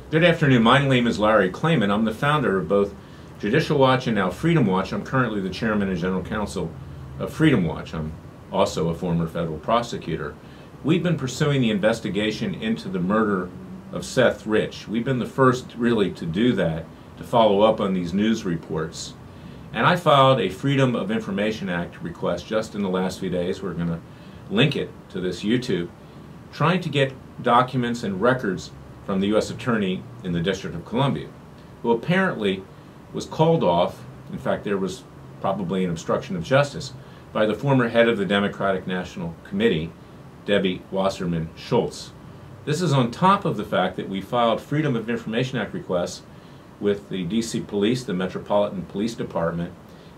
Good afternoon. My name is Larry Klayman. I'm the founder of both Judicial Watch and now Freedom Watch. I'm currently the chairman and general counsel of Freedom Watch. I'm also a former federal prosecutor. We've been pursuing the investigation into the murder of Seth Rich. We've been the first really to do that, to follow up on these news reports. And I filed a Freedom of Information Act request just in the last few days. We're going to link it to this YouTube, trying to get documents and records from the U.S. Attorney in the District of Columbia, who apparently was called off. In fact, there was probably an obstruction of justice by the former head of the Democratic National Committee, Debbie Wasserman Schultz. This is on top of the fact that we filed Freedom of Information Act requests with the D.C. Police, the Metropolitan Police Department,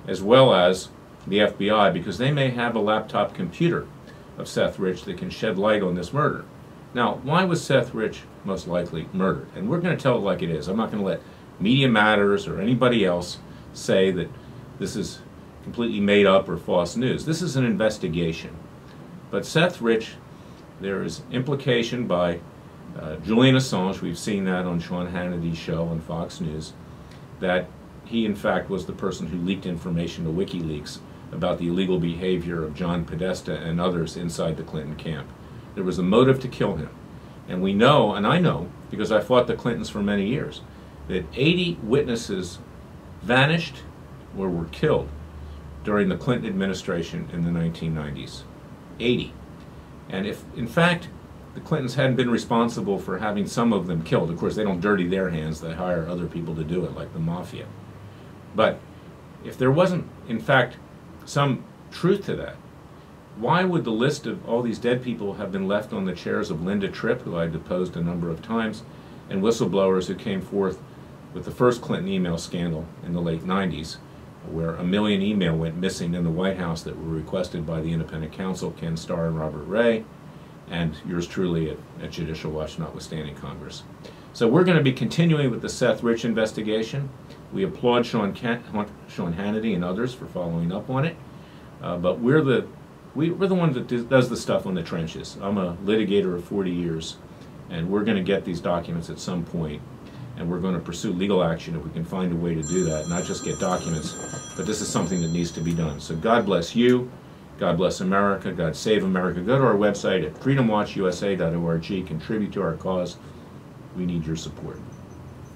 as well as the FBI, because they may have a laptop computer of Seth Rich that can shed light on this murder. Now, why was Seth Rich most likely murdered? And we're going to tell it like it is. I'm not going to let Media Matters or anybody else say that this is completely made up or false news. This is an investigation. But Seth Rich, there is implication by Julian Assange, we've seen that on Sean Hannity's show on Fox News, that he in fact was the person who leaked information to WikiLeaks about the illegal behavior of John Podesta and others inside the Clinton camp. There was a motive to kill him. And we know, and I know, because I fought the Clintons for many years, that 80 witnesses vanished or were killed during the Clinton administration in the 1990s. 80. And if, in fact, the Clintons hadn't been responsible for having some of them killed, of course they don't dirty their hands, they hire other people to do it, like the mafia. But if there wasn't, in fact, some truth to that, why would the list of all these dead people have been left on the chairs of Linda Tripp, who I deposed a number of times, and whistleblowers who came forth with the first Clinton email scandal in the late 90s, where 1 million email went missing in the White House that were requested by the independent counsel, Ken Starr and Robert Ray, and yours truly at Judicial Watch, notwithstanding Congress. So we're going to be continuing with the Seth Rich investigation. We applaud Sean Hannity and others for following up on it, but we're the one that does the stuff on the trenches. I'm a litigator of 40 years, and we're going to get these documents at some point, and we're going to pursue legal action if we can find a way to do that, not just get documents, but this is something that needs to be done. So God bless you, God bless America, God save America. Go to our website at freedomwatchusa.org, contribute to our cause. We need your support.